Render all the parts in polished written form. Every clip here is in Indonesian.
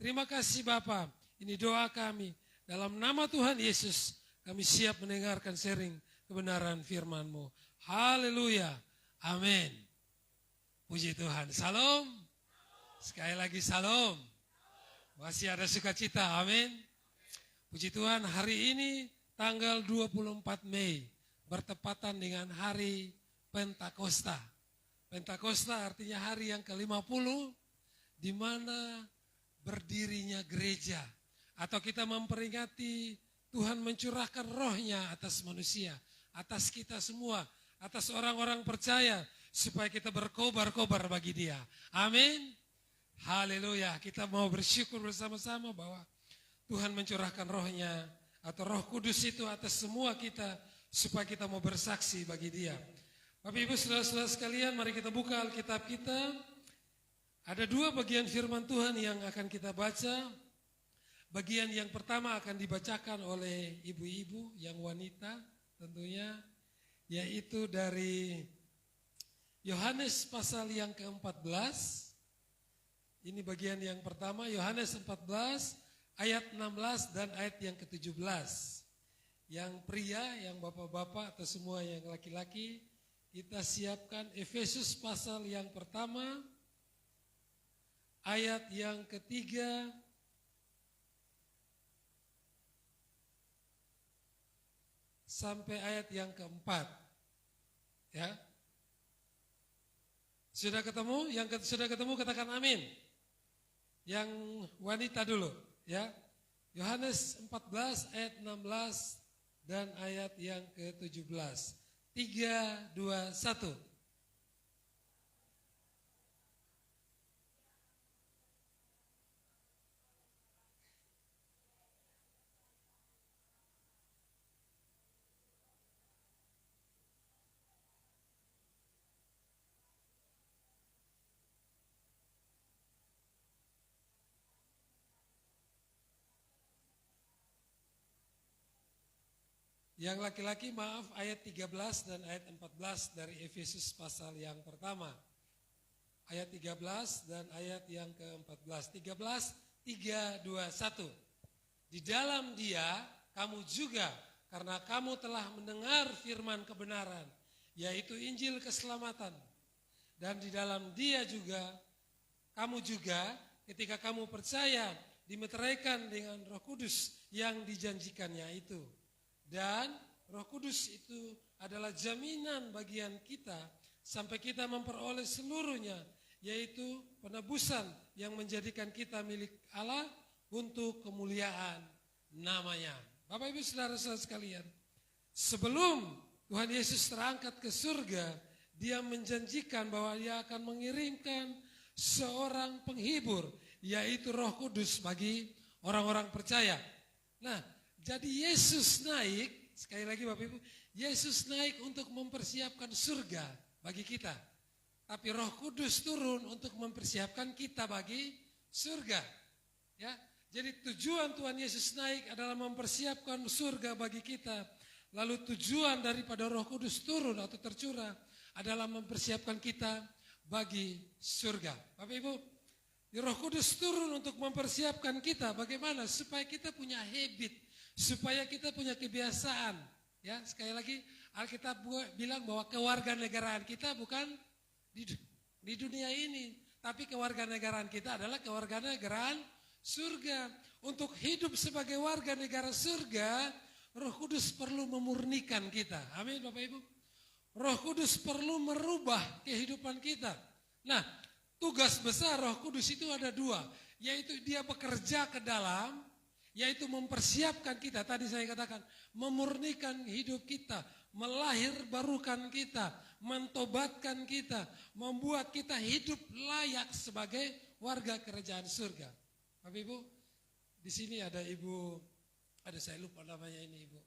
Terima kasih Bapa. Ini doa kami. Dalam nama Tuhan Yesus, kami siap mendengarkan sharing kebenaran firman-Mu. Haleluya. Amin. Puji Tuhan. Salam. Sekali lagi salam. Masih ada sukacita. Amin. Puji Tuhan, hari ini tanggal 24 Mei bertepatan dengan hari Pentakosta. Pentakosta artinya hari yang ke-50 di mana berdirinya gereja. Atau kita memperingati Tuhan mencurahkan rohnya atas manusia, atas kita semua, atas orang-orang percaya supaya kita berkobar-kobar bagi Dia. Amin. Haleluya. Kita mau bersyukur bersama-sama bahwa Tuhan mencurahkan rohnya atau Roh Kudus itu atas semua kita supaya kita mau bersaksi bagi Dia. Bapak Ibu saudara-saudara sekalian, mari kita buka Alkitab kita. Ada dua bagian firman Tuhan yang akan kita baca. Bagian yang pertama akan dibacakan oleh ibu-ibu yang wanita tentunya, yaitu dari Yohanes pasal yang ke-14. Ini bagian yang pertama, Yohanes 14 ayat 16 dan ayat yang ke-17. Yang pria, yang bapak-bapak atau semua yang laki-laki, kita siapkan Efesus pasal yang pertama, ayat yang ketiga sampai ayat yang keempat. Ya. Sudah ketemu? Yang sudah ketemu katakan amin. Yang wanita dulu, ya. Yohanes 14 ayat 16 dan ayat yang ke-17. 3, 2, 1. Yang laki-laki maaf ayat 13 dan ayat 14 dari Efesus pasal yang pertama. Ayat 13 dan ayat yang ke-14. 13, 3, 2, 1. Di dalam Dia kamu juga, karena kamu telah mendengar firman kebenaran, yaitu Injil keselamatan. Dan di dalam Dia juga, kamu juga ketika kamu percaya dimeteraikan dengan Roh Kudus yang dijanjikannya itu. Dan Roh Kudus itu adalah jaminan bagian kita sampai kita memperoleh seluruhnya, yaitu penebusan yang menjadikan kita milik Allah untuk kemuliaan namanya. Bapak Ibu saudara-saudara sekalian, sebelum Tuhan Yesus terangkat ke surga, Dia menjanjikan bahwa Dia akan mengirimkan seorang penghibur, yaitu Roh Kudus bagi orang-orang percaya. Nah, jadi Yesus naik, sekali lagi Bapak Ibu, Yesus naik untuk mempersiapkan surga bagi kita. Tapi Roh Kudus turun untuk mempersiapkan kita bagi surga. Ya, jadi tujuan Tuhan Yesus naik adalah mempersiapkan surga bagi kita. Lalu tujuan daripada Roh Kudus turun atau tercurah adalah mempersiapkan kita bagi surga. Bapak Ibu, Roh Kudus turun untuk mempersiapkan kita bagaimana supaya kita punya habit, supaya kita punya kebiasaan. Ya, sekali lagi Alkitab bilang bahwa kewarganegaraan kita bukan di dunia ini, tapi kewarganegaraan kita adalah kewarganegaraan surga. Untuk hidup sebagai warga negara surga, Roh Kudus perlu memurnikan kita. Amin Bapak Ibu. Roh Kudus perlu merubah kehidupan kita. Nah, tugas besar Roh Kudus itu ada dua, yaitu Dia bekerja ke dalam, yaitu mempersiapkan kita, tadi saya katakan, memurnikan hidup kita, melahirbarukan kita, mentobatkan kita, membuat kita hidup layak sebagai warga kerajaan surga. Bapak Ibu, di sini ada Ibu, saya lupa namanya ini Ibu.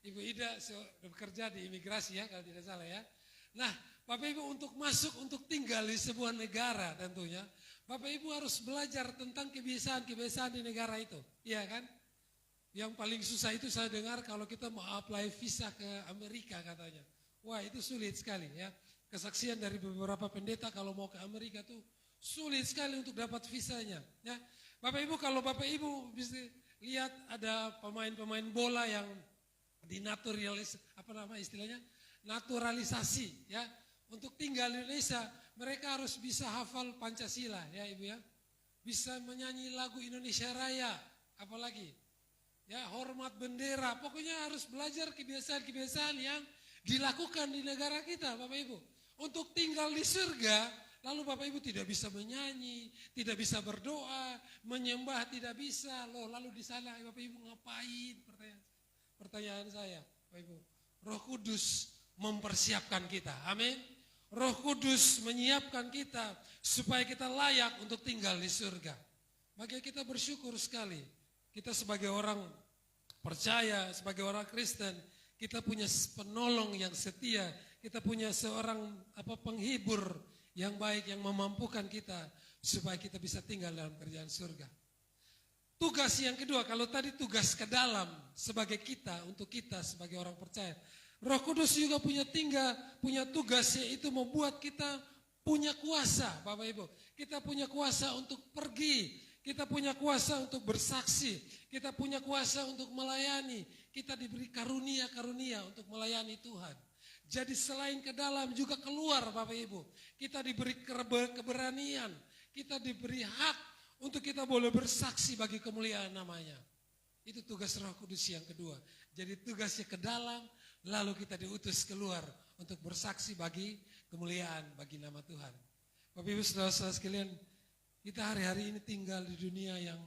Ibu Ida bekerja di imigrasi ya, kalau tidak salah ya. Nah, Bapak Ibu untuk masuk, untuk tinggal di sebuah negara tentunya, Bapak Ibu harus belajar tentang kebiasaan-kebiasaan di negara itu, iya kan? Yang paling susah itu saya dengar kalau kita mau apply visa ke Amerika katanya. Wah itu sulit sekali ya. Kesaksian dari beberapa pendeta kalau mau ke Amerika tuh, Sulit sekali untuk dapat visanya. Ya, Bapak Ibu, kalau Bapak Ibu bisa lihat ada pemain-pemain bola yang naturalisasi, ya, untuk tinggal di Indonesia, mereka harus bisa hafal Pancasila, ya Ibu ya, bisa menyanyi lagu Indonesia Raya, apalagi, ya, hormat bendera, pokoknya harus belajar kebiasaan-kebiasaan yang dilakukan di negara kita, Bapak Ibu. Untuk tinggal di surga, lalu Bapak Ibu tidak bisa menyanyi, tidak bisa berdoa, menyembah tidak bisa, loh, lalu di sana Bapak Ibu ngapain? Pertanyaan saya, Bapak Ibu. Roh Kudus mempersiapkan kita, amin. Roh Kudus menyiapkan kita supaya kita layak untuk tinggal di surga. Maka kita bersyukur sekali. Kita sebagai orang percaya, sebagai orang Kristen, kita punya penolong yang setia, kita punya seorang penghibur yang baik yang memampukan kita supaya kita bisa tinggal dalam kerajaan surga. Tugas yang kedua, kalau tadi tugas ke dalam sebagai kita, untuk kita sebagai orang percaya, Roh Kudus juga punya tugas, yaitu membuat kita punya kuasa, Bapak Ibu. Kita punya kuasa untuk pergi, kita punya kuasa untuk bersaksi, kita punya kuasa untuk melayani, kita diberi karunia-karunia untuk melayani Tuhan. Jadi selain ke dalam juga keluar, Bapak Ibu. Kita diberi keberanian, kita diberi hak untuk kita boleh bersaksi bagi kemuliaan namanya. Itu tugas Roh Kudus yang kedua. Jadi tugasnya ke dalam, lalu kita diutus keluar untuk bersaksi bagi kemuliaan, bagi nama Tuhan. Bapak Ibu saudara-saudara sekalian, kita hari-hari ini tinggal di dunia yang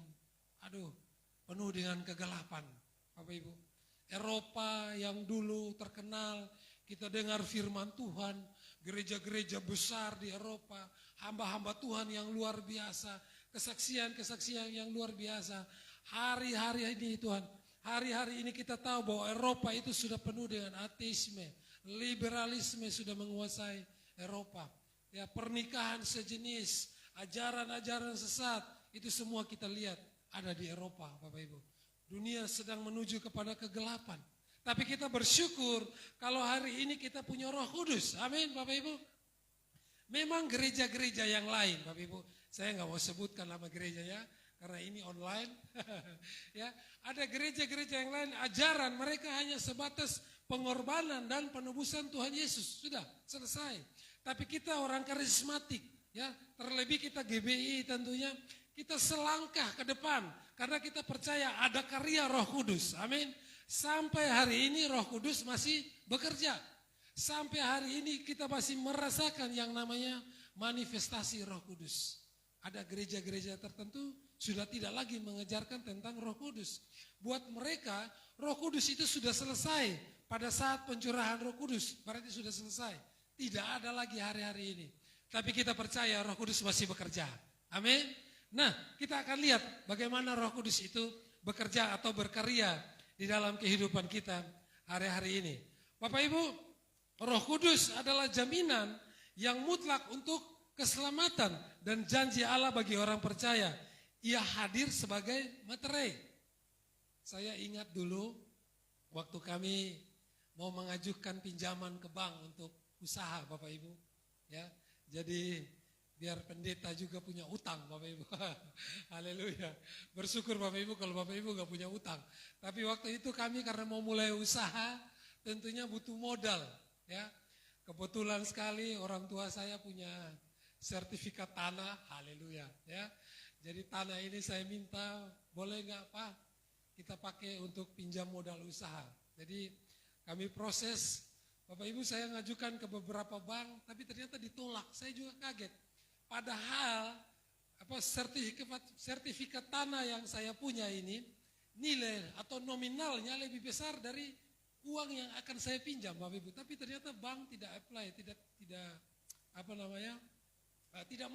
penuh dengan kegelapan, Bapak Ibu. Eropa yang dulu terkenal, kita dengar firman Tuhan, gereja-gereja besar di Eropa, hamba-hamba Tuhan yang luar biasa, kesaksian-kesaksian yang luar biasa. Hari-hari ini Tuhan, hari-hari ini kita tahu bahwa Eropa itu sudah penuh dengan ateisme, liberalisme sudah menguasai Eropa. Ya, pernikahan sejenis, ajaran-ajaran sesat, itu semua kita lihat ada di Eropa, Bapak Ibu. Dunia sedang menuju kepada kegelapan. Tapi kita bersyukur kalau hari ini kita punya Roh Kudus. Amin, Bapak Ibu. Memang gereja-gereja yang lain, Bapak Ibu, saya nggak mau sebutkan nama gerejanya karena ini online. Ya, ada gereja-gereja yang lain, ajaran mereka hanya sebatas pengorbanan dan penebusan Tuhan Yesus. Sudah, selesai. Tapi kita orang karismatik, ya, terlebih kita GBI tentunya, kita selangkah ke depan karena kita percaya ada karya Roh Kudus. Amin. Sampai hari ini Roh Kudus masih bekerja. Sampai hari ini kita masih merasakan yang namanya manifestasi Roh Kudus. Ada gereja-gereja tertentu sudah tidak lagi mengejarkan tentang Roh Kudus. Buat mereka Roh Kudus itu sudah selesai pada saat pencurahan Roh Kudus. Berarti sudah selesai. Tidak ada lagi hari-hari ini. Tapi kita percaya Roh Kudus masih bekerja. Amin. Nah, kita akan lihat bagaimana Roh Kudus itu bekerja atau berkarya di dalam kehidupan kita hari-hari ini. Bapak Ibu, Roh Kudus adalah jaminan yang mutlak untuk keselamatan dan janji Allah bagi orang percaya. Ia hadir sebagai materai. Saya ingat dulu waktu kami mau mengajukan pinjaman ke bank untuk usaha, Bapak Ibu. Ya, jadi biar pendeta juga punya utang, Bapak Ibu. Haleluya. Bersyukur Bapak Ibu kalau Bapak Ibu gak punya utang. Tapi waktu itu kami karena mau mulai usaha, tentunya butuh modal. Ya, kebetulan sekali orang tua saya punya sertifikat tanah. Haleluya. Ya, jadi tanah ini saya minta, boleh gak Pak? Kita pakai untuk pinjam modal usaha. Jadi kami proses. Bapak Ibu, saya ngajukan ke beberapa bank, tapi ternyata ditolak. Saya juga kaget. Padahal sertifikat tanah yang saya punya ini nilai atau nominalnya lebih besar dari uang yang akan saya pinjam, Bapak Ibu. Tapi ternyata bank tidak apply, tidak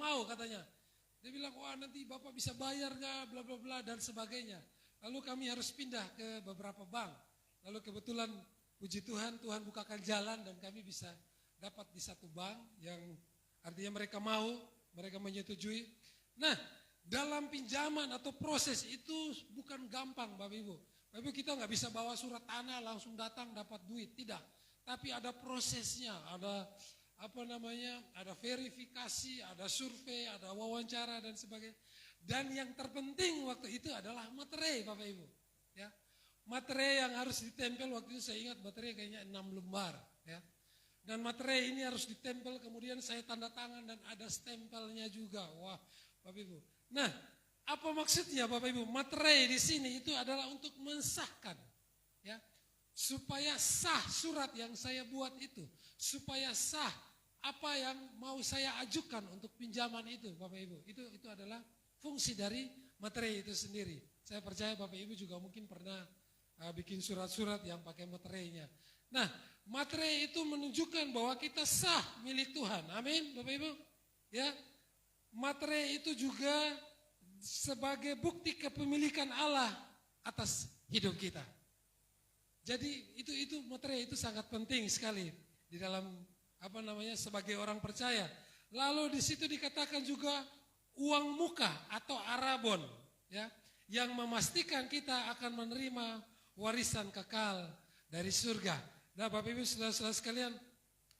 mau katanya. Dia bilang, wah nanti Bapak bisa bayar nggak, bla bla bla dan sebagainya. Lalu kami harus pindah ke beberapa bank. Lalu kebetulan puji Tuhan, Tuhan bukakan jalan dan kami bisa dapat di satu bank yang artinya mereka mau, mereka menyetujui. Nah, dalam pinjaman atau proses itu bukan gampang, Bapak Ibu. Bapak Ibu, kita nggak bisa bawa surat tanah langsung datang dapat duit, tidak. Tapi ada prosesnya, ada verifikasi, ada survei, ada wawancara dan sebagainya. Dan yang terpenting waktu itu adalah materai, Bapak Ibu. Ya, materai yang harus ditempel waktu itu saya ingat materai kayaknya 6 lembar. Ya. Dan materai ini harus ditempel, kemudian saya tanda tangan dan ada stempelnya juga. Wah, Bapak Ibu. Nah, apa maksudnya Bapak Ibu? Materai di sini itu adalah untuk mensahkan, ya, supaya sah surat yang saya buat itu, supaya sah apa yang mau saya ajukan untuk pinjaman itu, Bapak Ibu. Itu adalah fungsi dari materai itu sendiri. Saya percaya Bapak Ibu juga mungkin pernah bikin surat-surat yang pakai materainya. Nah, materai itu menunjukkan bahwa kita sah milik Tuhan. Amin, Bapak Ibu. Ya, materai itu juga sebagai bukti kepemilikan Allah atas hidup kita. Jadi itu materai itu sangat penting sekali di dalam sebagai orang percaya. Lalu di situ dikatakan juga uang muka atau arabon, ya, yang memastikan kita akan menerima warisan kekal dari surga. Nah, Bapak Ibu saudara-saudara sekalian,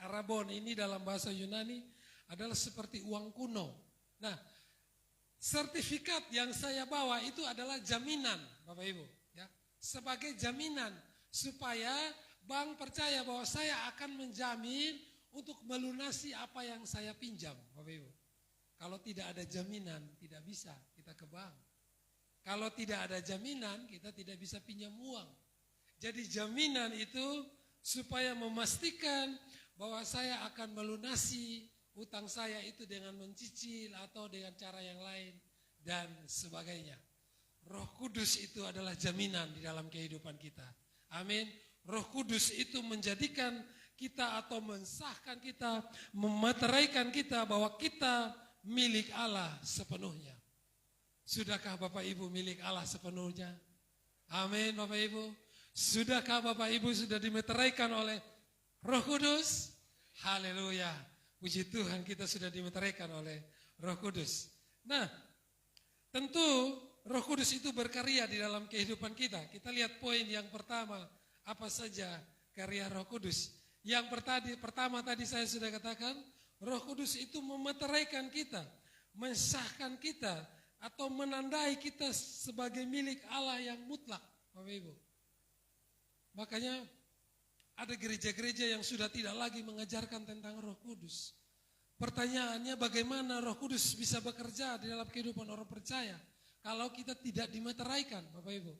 arabon ini dalam bahasa Yunani adalah seperti uang kuno. Nah, sertifikat yang saya bawa itu adalah jaminan, Bapak Ibu, ya, sebagai jaminan supaya bank percaya bahwa saya akan menjamin untuk melunasi apa yang saya pinjam, Bapak Ibu. Kalau tidak ada jaminan, tidak bisa kita ke bank. Kalau tidak ada jaminan, kita tidak bisa pinjam uang. Jadi jaminan itu supaya memastikan bahwa saya akan melunasi utang saya itu dengan mencicil atau dengan cara yang lain dan sebagainya. Roh Kudus itu adalah jaminan di dalam kehidupan kita. Amin. Roh Kudus itu menjadikan kita atau mensahkan kita, memateraikan kita bahwa kita milik Allah sepenuhnya. Sudahkah Bapak Ibu milik Allah sepenuhnya? Amin, Bapak Ibu. Sudahkah Bapak Ibu sudah dimeteraikan oleh Roh Kudus? Haleluya. Puji Tuhan, kita sudah dimeteraikan oleh Roh Kudus. Nah, tentu Roh Kudus itu berkarya di dalam kehidupan kita. Kita lihat poin yang pertama, apa saja karya Roh Kudus. Yang pertama tadi saya sudah katakan, Roh Kudus itu memeteraikan kita, mensahkan kita, atau menandai kita sebagai milik Allah yang mutlak, Bapak Ibu. Makanya ada gereja-gereja yang sudah tidak lagi mengajarkan tentang Roh Kudus. Pertanyaannya, bagaimana Roh Kudus bisa bekerja di dalam kehidupan orang percaya kalau kita tidak dimeteraikan, Bapak Ibu?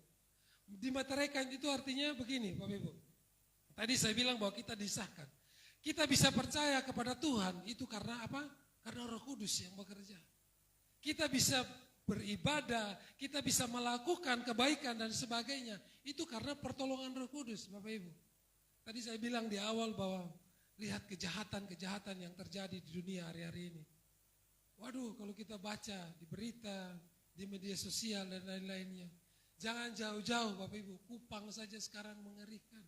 Dimeteraikan itu artinya begini, Bapak Ibu. Tadi saya bilang bahwa kita disahkan. Kita bisa percaya kepada Tuhan itu karena apa? Karena Roh Kudus yang bekerja. Kita bisa beribadah, kita bisa melakukan kebaikan dan sebagainya. Itu karena pertolongan Roh Kudus, Bapak Ibu. Tadi saya bilang di awal bahwa lihat kejahatan-kejahatan yang terjadi di dunia hari-hari ini. Waduh, kalau kita baca di berita, di media sosial dan lain-lainnya. Jangan jauh-jauh Bapak Ibu, Kupang saja sekarang mengerikan.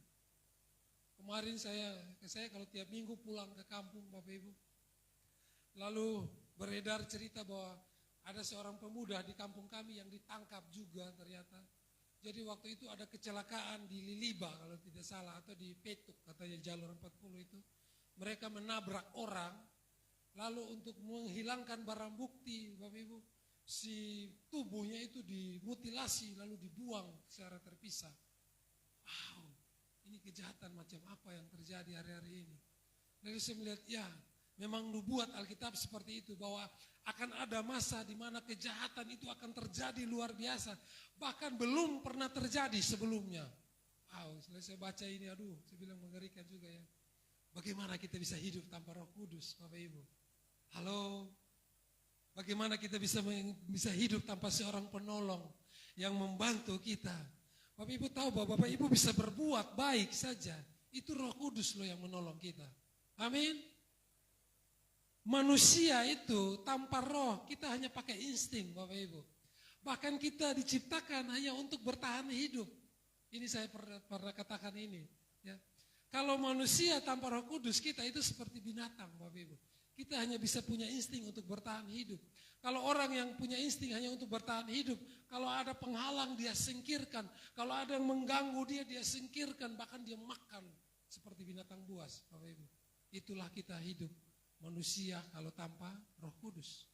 Kemarin saya kalau tiap minggu pulang ke kampung Bapak Ibu. Lalu beredar cerita bahwa ada seorang pemuda di kampung kami yang ditangkap juga ternyata. Jadi waktu itu ada kecelakaan di Liliba kalau tidak salah atau di Petuk katanya jalur 40 itu. Mereka menabrak orang lalu untuk menghilangkan barang bukti Bapak Ibu. Si tubuhnya itu dimutilasi lalu dibuang secara terpisah. Wow, ini kejahatan macam apa yang terjadi hari-hari ini. Lalu saya melihat ya memang nubuat Alkitab seperti itu bahwa akan ada masa di mana kejahatan itu akan terjadi luar biasa. Bahkan belum pernah terjadi sebelumnya. Wow, setelah saya baca ini saya bilang mengerikan juga ya. Bagaimana kita bisa hidup tanpa Roh Kudus Bapak Ibu? Halo? Bagaimana kita bisa hidup tanpa seorang penolong yang membantu kita? Bapak Ibu tahu bahwa Bapak Ibu bisa berbuat baik saja. Itu Roh Kudus loh yang menolong kita. Amin. Manusia itu tanpa roh kita hanya pakai insting Bapak Ibu. Bahkan kita diciptakan hanya untuk bertahan hidup. Ini saya pernah katakan ini. Ya. Kalau manusia tanpa Roh Kudus kita itu seperti binatang Bapak Ibu. Kita hanya bisa punya insting untuk bertahan hidup. Kalau orang yang punya insting hanya untuk bertahan hidup, kalau ada penghalang dia singkirkan, kalau ada yang mengganggu dia singkirkan, bahkan dia makan seperti binatang buas, Bapak Ibu. itulah kita hidup manusia kalau tanpa Roh Kudus.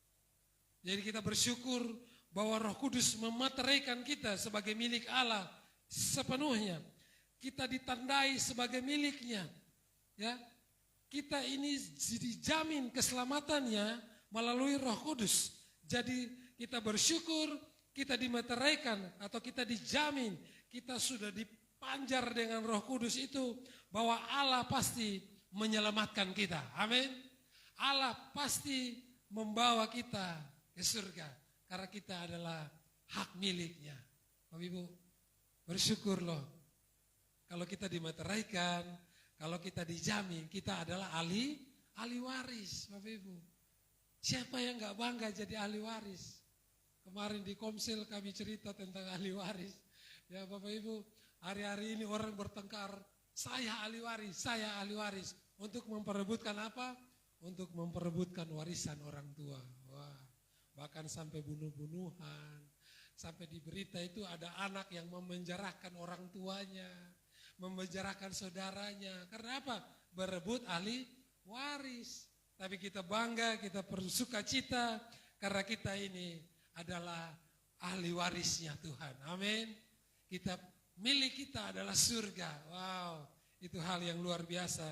Jadi kita bersyukur bahwa Roh Kudus memeteraikan kita sebagai milik Allah sepenuhnya. Kita ditandai sebagai miliknya. Ya, kita ini dijamin keselamatannya melalui Roh Kudus. Jadi kita bersyukur, kita dimeteraikan atau kita dijamin, kita sudah dipanjar dengan Roh Kudus itu bahwa Allah pasti menyelamatkan kita. Amin. Allah pasti membawa kita ke surga karena kita adalah hak miliknya. Bapak Ibu, bersyukur loh. Kalau kita dimeteraikan, kalau kita dijamin, kita adalah ahli waris, Bapak Ibu. Siapa yang gak bangga jadi ahli waris? Kemarin di Komsel kami cerita tentang ahli waris. Ya Bapak Ibu, hari-hari ini orang bertengkar, saya ahli waris. Untuk memperebutkan apa? Untuk memperebutkan warisan orang tua. Wah, bahkan sampai bunuh-bunuhan. Sampai di berita itu ada anak yang memenjarakan orang tuanya, memenjarakan saudaranya. Karena apa? Berebut ahli waris. Tapi kita bangga, kita bersuka cita karena kita ini adalah ahli warisnya Tuhan. Amin. Milik kita adalah surga. Wow, itu hal yang luar biasa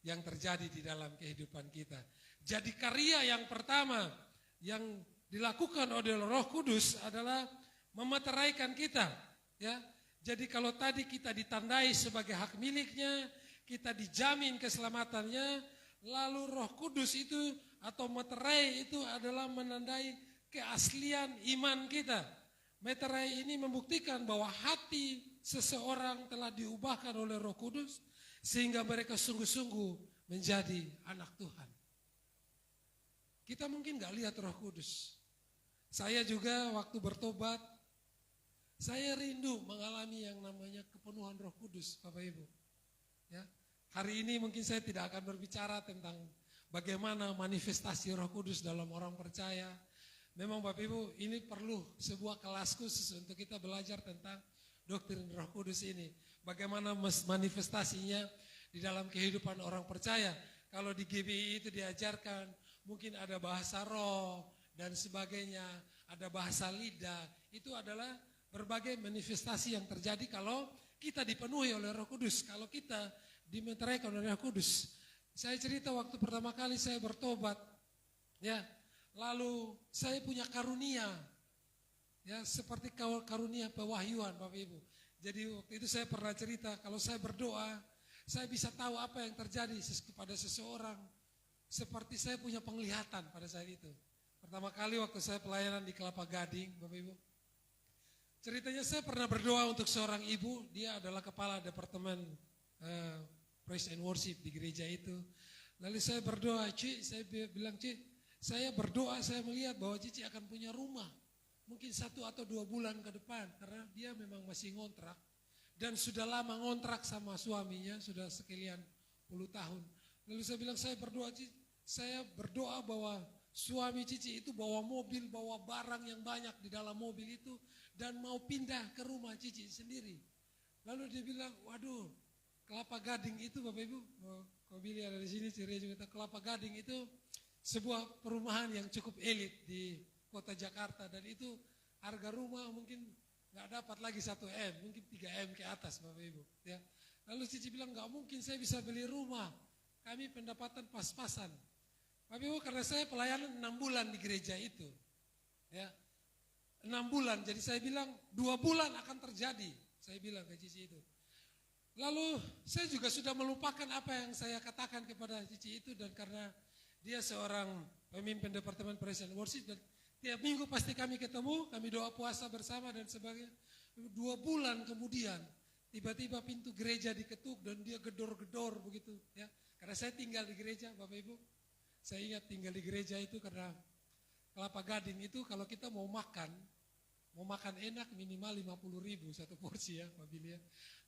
yang terjadi di dalam kehidupan kita. Jadi karya yang pertama yang dilakukan oleh Roh Kudus adalah memeteraikan kita. Ya, jadi kalau tadi kita ditandai sebagai hak miliknya, kita dijamin keselamatannya, lalu Roh Kudus itu atau meterai itu adalah menandai keaslian iman kita. Meterai ini membuktikan bahwa hati seseorang telah diubahkan oleh Roh Kudus sehingga mereka sungguh-sungguh menjadi anak Tuhan. Kita mungkin gak lihat Roh Kudus. Saya juga waktu bertobat, saya rindu mengalami yang namanya kepenuhan Roh Kudus, Bapak Ibu. Ya, hari ini mungkin saya tidak akan berbicara tentang bagaimana manifestasi Roh Kudus dalam orang percaya. Memang Bapak Ibu, ini perlu sebuah kelas khusus untuk kita belajar tentang doktrin Roh Kudus ini. Bagaimana manifestasinya di dalam kehidupan orang percaya. Kalau di GBI itu diajarkan, mungkin ada bahasa roh dan sebagainya, ada bahasa lidah. Itu adalah berbagai manifestasi yang terjadi kalau kita dipenuhi oleh Roh Kudus. Kalau kita dimeteraikan oleh Roh Kudus. Saya cerita waktu pertama kali saya bertobat, ya, lalu saya punya karunia, ya, seperti karunia pewahyuan, Bapak Ibu. Jadi waktu itu saya pernah cerita, kalau saya berdoa, saya bisa tahu apa yang terjadi kepada seseorang. Seperti saya punya penglihatan pada saat itu. Pertama kali waktu saya pelayanan di Kelapa Gading, Bapak Ibu. Ceritanya saya pernah berdoa untuk seorang ibu, dia adalah kepala departemen Praise and Worship di gereja itu. Lalu saya berdoa, Ci, saya bilang, Ci, saya berdoa, saya melihat bahwa Cici akan punya rumah. Mungkin 1 atau 2 bulan ke depan, karena dia memang masih ngontrak. Dan sudah lama ngontrak sama suaminya, sudah sekian puluh tahun. Lalu saya bilang, saya berdoa bahwa suami Cici itu bawa mobil, bawa barang yang banyak di dalam mobil itu, dan mau pindah ke rumah Cici sendiri. Lalu dia bilang, waduh, Kelapa Gading itu Bapak Ibu, kalau Billy ada di sini, ceria juga, Kelapa Gading itu sebuah perumahan yang cukup elit di kota Jakarta, dan itu harga rumah mungkin nggak dapat lagi 1 M, mungkin 3 M ke atas Bapak Ibu. Ya. Lalu Cici bilang nggak mungkin saya bisa beli rumah, kami pendapatan pas-pasan. Bapak Ibu, karena saya pelayanan 6 bulan di gereja itu, ya 6 bulan, jadi saya bilang 2 bulan akan terjadi, saya bilang ke Cici itu. Lalu saya juga sudah melupakan apa yang saya katakan kepada Cici itu, dan karena dia seorang pemimpin departemen Praise and Worship, dan tiap minggu pasti kami ketemu, kami doa puasa bersama dan sebagainya. 2 bulan kemudian, tiba-tiba pintu gereja diketuk dan dia gedor-gedor begitu. Ya, karena saya tinggal di gereja, Bapak Ibu. Saya ingat tinggal di gereja itu karena Kelapa Gading itu kalau kita mau makan enak minimal 50.000 1 porsi ya, Pak Billy ya.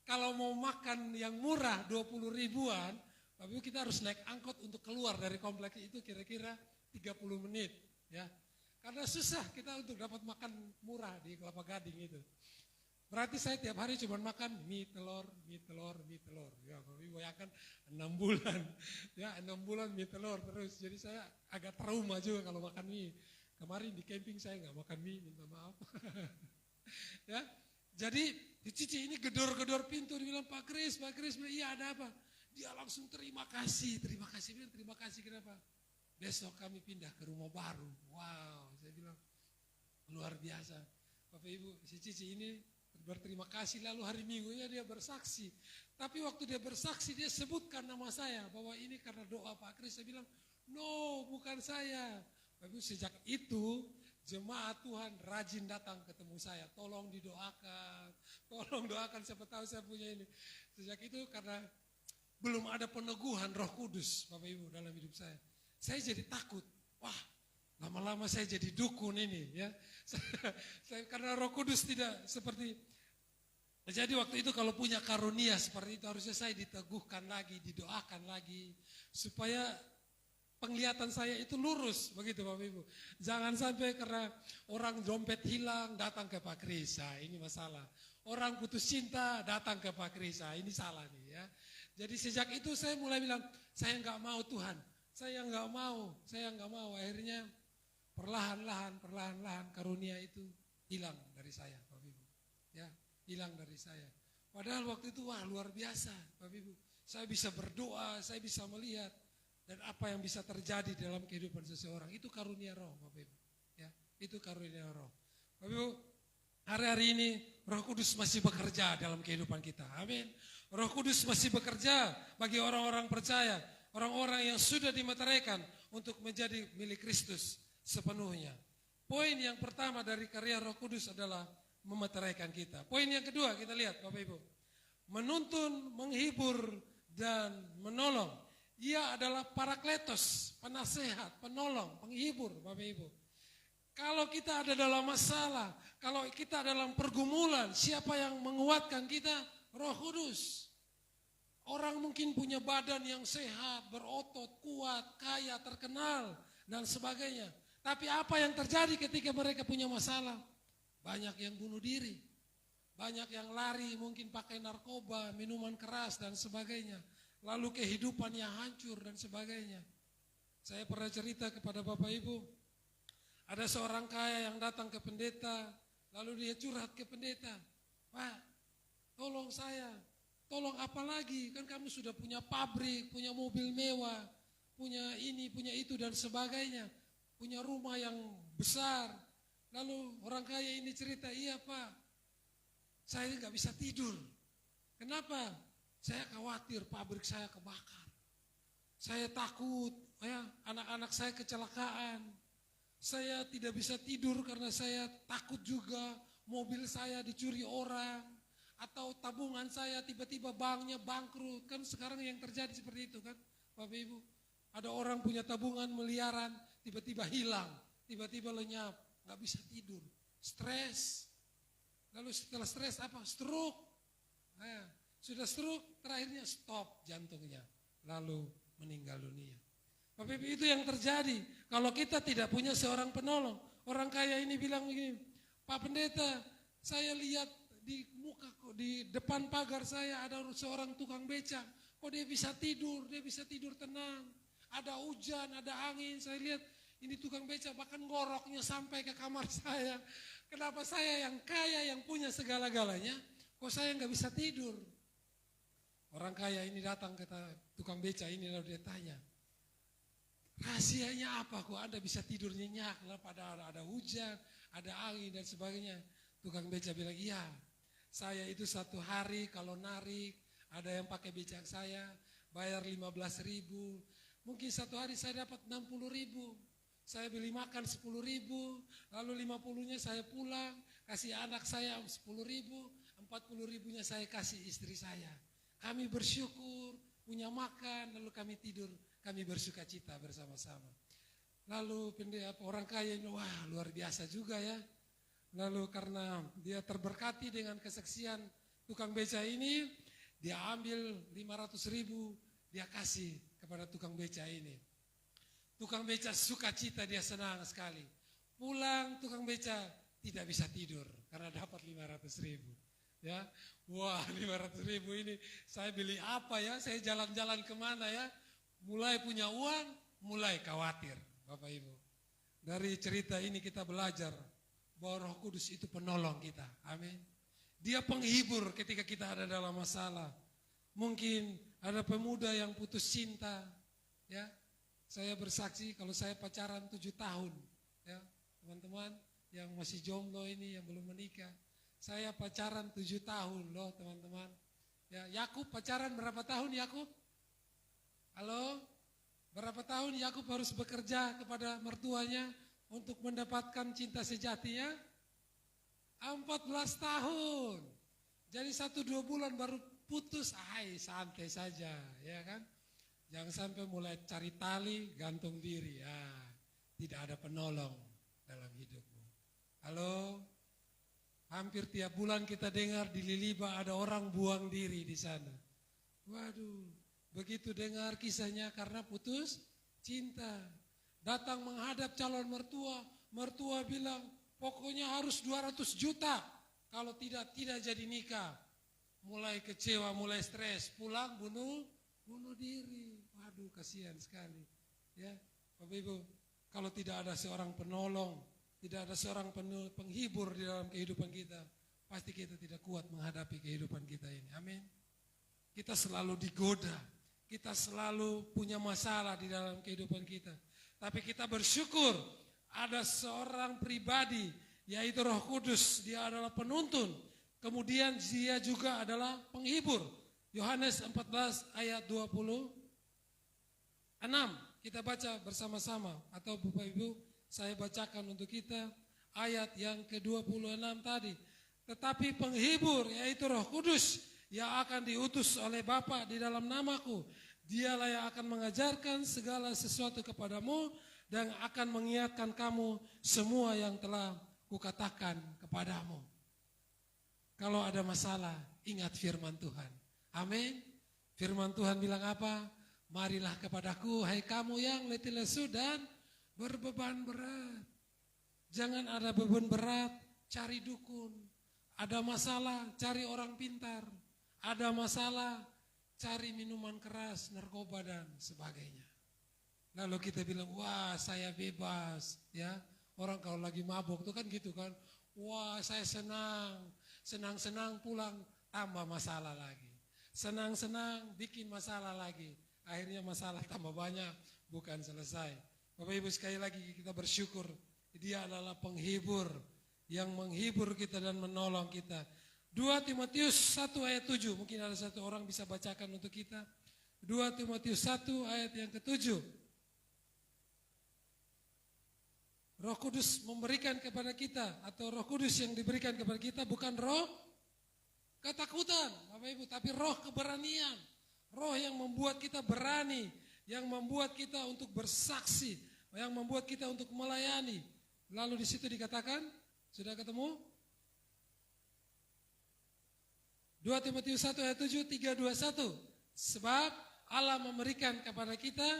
Kalau mau makan yang murah 20 ribuan, Bapak Ibu, kita harus naik angkot untuk keluar dari kompleks itu kira-kira 30 menit ya. Karena susah kita untuk dapat makan murah di Kelapa Gading itu. Berarti saya tiap hari cuma makan mie telur. Ya, Bapak Ibu bayangkan 6 bulan. Ya, 6 bulan mie telur terus. Jadi saya agak trauma juga kalau makan mie. Kemarin di camping saya nggak makan mie, minta maaf. Ya, jadi Cici ini gedor-gedor pintu, dibilang Pak Kris, bilang, iya ada apa? Dia langsung terima kasih, bilang terima kasih kenapa? Besok kami pindah ke rumah baru. Wow, saya bilang luar biasa. Bapak Ibu, si Cici ini berterima kasih, lalu hari Minggunya dia bersaksi. Tapi waktu dia bersaksi dia sebutkan nama saya, bahwa ini karena doa Pak Kris. Saya bilang, no bukan saya. Bapak Ibu, sejak itu jemaat Tuhan rajin datang ketemu saya, tolong didoakan, tolong doakan, siapa tahu saya punya ini. Sejak itu karena belum ada peneguhan Roh Kudus Bapak Ibu dalam hidup saya jadi takut, wah lama-lama saya jadi dukun ini ya. Karena Roh Kudus tidak seperti, jadi waktu itu kalau punya karunia seperti itu harusnya saya diteguhkan lagi, didoakan lagi, supaya penglihatan saya itu lurus begitu Bapak Ibu. Jangan sampai karena orang dompet hilang datang ke Pak Kris, ini masalah. Orang putus cinta datang ke Pak Kris, ini salah nih ya. Jadi sejak itu saya mulai bilang, saya nggak mau Tuhan, saya nggak mau. Akhirnya perlahan-lahan karunia itu hilang dari saya Bapak Ibu. Ya, hilang dari saya. Padahal waktu itu wah luar biasa Bapak Ibu. Saya bisa berdoa, saya bisa melihat. Dan apa yang bisa terjadi dalam kehidupan seseorang, itu karunia roh Bapak Ibu. Ya, itu karunia roh. Bapak Ibu, hari-hari ini Roh Kudus masih bekerja dalam kehidupan kita. Amin. Roh Kudus masih bekerja bagi orang-orang percaya, orang-orang yang sudah dimeteraikan untuk menjadi milik Kristus sepenuhnya. Poin yang pertama dari karya Roh Kudus adalah memeteraikan kita. Poin yang kedua kita lihat Bapak Ibu. Menuntun, menghibur, dan menolong. Ia adalah parakletos, penasehat, penolong, penghibur Bapak Ibu. Kalau kita ada dalam masalah, kalau kita dalam pergumulan, siapa yang menguatkan kita? Roh Kudus. Orang mungkin punya badan yang sehat, berotot, kuat, kaya, terkenal, dan sebagainya. Tapi apa yang terjadi ketika mereka punya masalah? Banyak yang bunuh diri, banyak yang lari, mungkin pakai narkoba, minuman keras, dan sebagainya. Lalu kehidupannya hancur dan sebagainya. Saya pernah cerita kepada Bapak Ibu, ada seorang kaya yang datang ke pendeta, lalu dia curhat ke pendeta, Pak, tolong saya, tolong apa lagi, kan kamu sudah punya pabrik, punya mobil mewah, punya ini, punya itu dan sebagainya, punya rumah yang besar. Lalu orang kaya ini cerita, iya Pak, saya nggak bisa tidur. Kenapa? Saya khawatir pabrik saya kebakar. Saya takut ya, anak-anak saya kecelakaan. Saya tidak bisa tidur karena saya takut juga mobil saya dicuri orang. Atau tabungan saya tiba-tiba banknya bangkrut. Kan sekarang yang terjadi seperti itu kan Bapak Ibu. Ada orang punya tabungan miliaran tiba-tiba hilang. Tiba-tiba lenyap. Gak bisa tidur. Stres. Lalu setelah stres apa? Stroke. Nah, sudah stroke, terakhirnya stop jantungnya, lalu meninggal dunia. Bapak Ibu, itu yang terjadi kalau kita tidak punya seorang penolong. Orang kaya ini bilang begini, Pak Pendeta, saya lihat di depan pagar saya ada seorang tukang becak. Kok dia bisa tidur tenang. Ada hujan, ada angin, saya lihat ini tukang becak bahkan ngoroknya sampai ke kamar saya. Kenapa saya yang kaya yang punya segala-galanya, kok saya nggak bisa tidur? Orang kaya ini datang ke tukang beca ini lalu dia tanya, rahasianya apa kok Anda bisa tidur nyenyak? Kenapa ada hujan, ada angin dan sebagainya? Tukang beca bilang, iya saya itu satu hari kalau narik, ada yang pakai becak saya, bayar 15.000, mungkin satu hari saya dapat 60.000. Saya beli makan 10.000, lalu 50-nya saya pulang, kasih anak saya 10.000, 40.000-nya saya kasih istri saya. Kami bersyukur, punya makan, lalu kami tidur, kami bersuka cita bersama-sama. Lalu orang kaya ini, wah luar biasa juga ya. Lalu karena dia terberkati dengan kesaksian tukang beca ini, dia ambil 500.000, dia kasih kepada tukang beca ini. Tukang beca suka cita, dia senang sekali. Pulang tukang beca tidak bisa tidur karena dapat 500.000. Ya, wah 500.000 ini saya beli apa ya? Saya jalan-jalan kemana ya? Mulai punya uang, mulai khawatir, Bapak Ibu. Dari cerita ini kita belajar bahwa Roh Kudus itu penolong kita. Amin. Dia penghibur ketika kita ada dalam masalah. Mungkin ada pemuda yang putus cinta, ya. Saya bersaksi kalau saya pacaran 7 tahun, ya, teman-teman yang masih jomblo ini yang belum menikah. Saya pacaran 7 tahun loh teman-teman. Ya, Yakub pacaran berapa tahun Yakub? Halo? Berapa tahun Yakub harus bekerja kepada mertuanya untuk mendapatkan cinta sejatinya? 14 tahun. Jadi 1-2 bulan baru putus, santai saja, ya kan? Jangan sampai mulai cari tali, gantung diri. Ya, tidak ada penolong dalam hidupmu. Halo? Hampir tiap bulan kita dengar di Liliba ada orang buang diri di sana. Waduh, begitu dengar kisahnya karena putus cinta. Datang menghadap calon mertua, mertua bilang pokoknya harus 200 juta. Kalau tidak jadi nikah. Mulai kecewa, mulai stres, pulang bunuh diri. Waduh, kasihan sekali. Ya, Bapak Ibu, kalau tidak ada seorang penolong, tidak ada seorang penghibur di dalam kehidupan kita, pasti kita tidak kuat menghadapi kehidupan kita ini. Amin. Kita selalu digoda, kita selalu punya masalah di dalam kehidupan kita. Tapi kita bersyukur ada seorang pribadi, yaitu Roh Kudus. Dia adalah penuntun, kemudian dia juga adalah penghibur. Yohanes 14 ayat 26. Kita baca bersama-sama, atau Bapak Ibu saya bacakan untuk kita ayat yang ke-26 tadi. Tetapi penghibur yaitu Roh Kudus yang akan diutus oleh Bapa di dalam namaku. Dialah yang akan mengajarkan segala sesuatu kepadamu dan akan mengingatkan kamu semua yang telah kukatakan kepadamu. Kalau ada masalah, ingat firman Tuhan. Amin. Firman Tuhan bilang apa? Marilah kepadaku, hai kamu yang letih lesu dan berbeban berat. Jangan ada beban berat, cari dukun. Ada masalah, cari orang pintar. Ada masalah, cari minuman keras, narkoba dan sebagainya. Lalu kita bilang, wah saya bebas. Ya, orang kalau lagi mabuk itu kan gitu kan. Wah saya senang pulang tambah masalah lagi. Senang bikin masalah lagi. Akhirnya masalah tambah banyak, bukan selesai. Bapak Ibu sekali lagi kita bersyukur, dia adalah penghibur yang menghibur kita dan menolong kita. 2 Timotius 1 ayat 7, mungkin ada satu orang bisa bacakan untuk kita. 2 Timotius 1 ayat yang ke-7. Roh Kudus memberikan kepada kita, atau Roh Kudus yang diberikan kepada kita bukan roh ketakutan, Bapak Ibu, tapi roh keberanian. Roh yang membuat kita berani, yang membuat kita untuk bersaksi, yang membuat kita untuk melayani. Lalu di situ dikatakan, sudah ketemu? 2 Timotius 1 ayat 7, 3:21. Sebab Allah memberikan kepada kita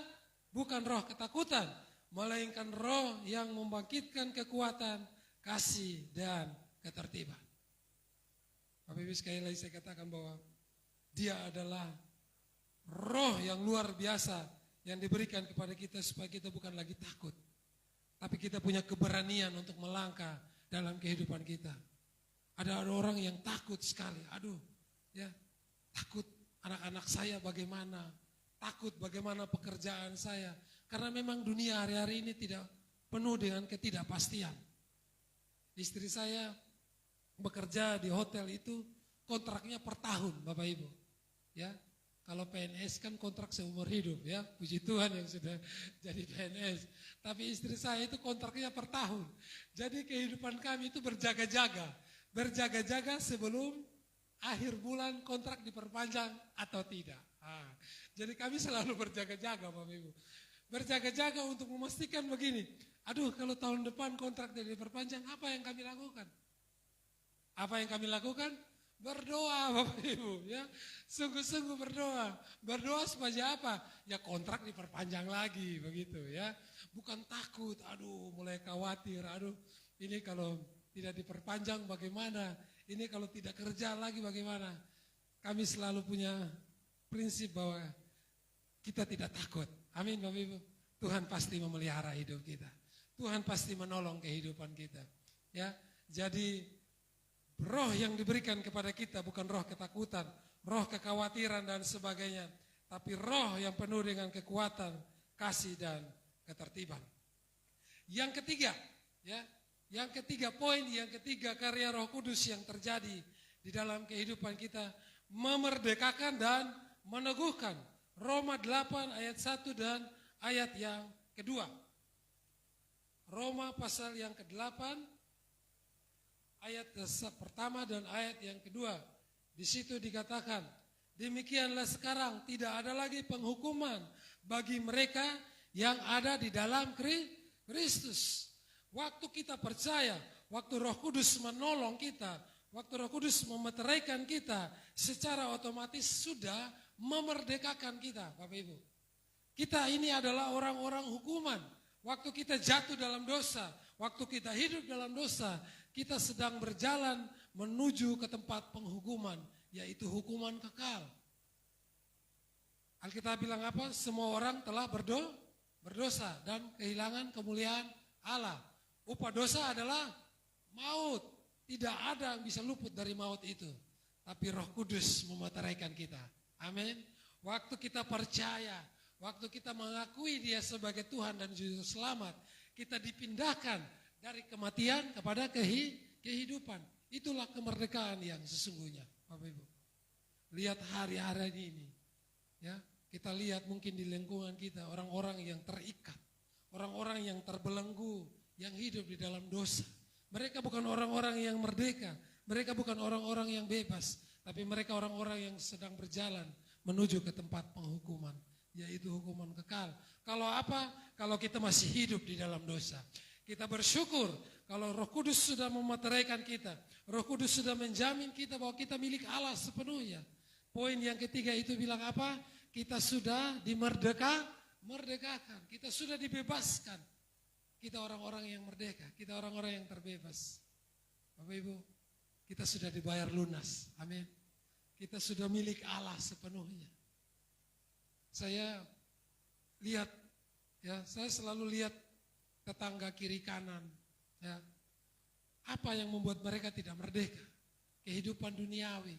bukan roh ketakutan, melainkan roh yang membangkitkan kekuatan, kasih, dan ketertiban. Bapak Ibu sekali lagi saya katakan bahwa dia adalah roh yang luar biasa yang diberikan kepada kita supaya kita bukan lagi takut. Tapi kita punya keberanian untuk melangkah dalam kehidupan kita. Ada orang yang takut sekali. Aduh, ya, takut anak-anak saya bagaimana. Takut bagaimana pekerjaan saya. Karena memang dunia hari-hari ini tidak penuh dengan ketidakpastian. Istri saya bekerja di hotel itu kontraknya per tahun, Bapak Ibu. Ya. Kalau PNS kan kontrak seumur hidup ya, puji Tuhan yang sudah jadi PNS. Tapi istri saya itu kontraknya per tahun. Jadi kehidupan kami itu berjaga-jaga. Berjaga-jaga sebelum akhir bulan kontrak diperpanjang atau tidak. Jadi kami selalu berjaga-jaga Bapak Ibu. Berjaga-jaga untuk memastikan begini. Aduh kalau tahun depan kontrak tidak diperpanjang, apa yang kami lakukan? Apa yang kami lakukan? Berdoa Bapak Ibu ya, sungguh-sungguh berdoa. Berdoa supaya apa? Ya kontrak diperpanjang lagi begitu ya. Bukan takut, aduh mulai khawatir, aduh ini kalau tidak diperpanjang bagaimana? Ini kalau tidak kerja lagi bagaimana? Kami selalu punya prinsip bahwa kita tidak takut. Amin Bapak Ibu. Tuhan pasti memelihara hidup kita. Tuhan pasti menolong kehidupan kita. Ya, jadi roh yang diberikan kepada kita bukan roh ketakutan, roh kekhawatiran dan sebagainya, tapi roh yang penuh dengan kekuatan, kasih dan ketertiban. Yang ketiga, ya, poin yang ketiga karya Roh Kudus yang terjadi di dalam kehidupan kita memerdekakan dan meneguhkan. Roma 8 ayat 1 dan ayat yang kedua. Roma pasal yang ke-8 ayat pertama dan ayat yang kedua. Di situ dikatakan, demikianlah sekarang tidak ada lagi penghukuman bagi mereka yang ada di dalam Kristus. Waktu kita percaya, waktu Roh Kudus menolong kita, waktu Roh Kudus memeteraikan kita, secara otomatis sudah memerdekakan kita, Bapak Ibu. Kita ini adalah orang-orang hukuman. Waktu kita jatuh dalam dosa, waktu kita hidup dalam dosa, kita sedang berjalan menuju ke tempat penghukuman, yaitu hukuman kekal. Alkitab bilang apa? Semua orang telah berdosa dan kehilangan kemuliaan Allah. Upah dosa adalah maut. Tidak ada yang bisa luput dari maut itu. Tapi Roh Kudus memeteraikan kita. Amin. Waktu kita percaya, waktu kita mengakui Dia sebagai Tuhan dan Juru Selamat, kita dipindahkan dari kematian kepada kehidupan. Itulah kemerdekaan yang sesungguhnya, Bapak Ibu. Lihat hari-hari ini, ya, kita lihat mungkin di lingkungan kita orang-orang yang terikat, orang-orang yang terbelenggu, yang hidup di dalam dosa. Mereka bukan orang-orang yang merdeka, mereka bukan orang-orang yang bebas, tapi mereka orang-orang yang sedang berjalan menuju ke tempat penghukuman, yaitu hukuman kekal. Kalau apa? Kalau kita masih hidup di dalam dosa. Kita bersyukur kalau Roh Kudus sudah memeteraikan kita. Roh Kudus sudah menjamin kita bahwa kita milik Allah sepenuhnya. Poin yang ketiga itu bilang apa? Kita sudah merdekakan. Kita sudah dibebaskan. Kita orang-orang yang merdeka. Kita orang-orang yang terbebas. Bapak Ibu, kita sudah dibayar lunas. Amin. Kita sudah milik Allah sepenuhnya. Saya lihat, ya, saya selalu lihat tetangga kiri kanan, ya. Apa yang membuat mereka tidak merdeka? Kehidupan duniawi.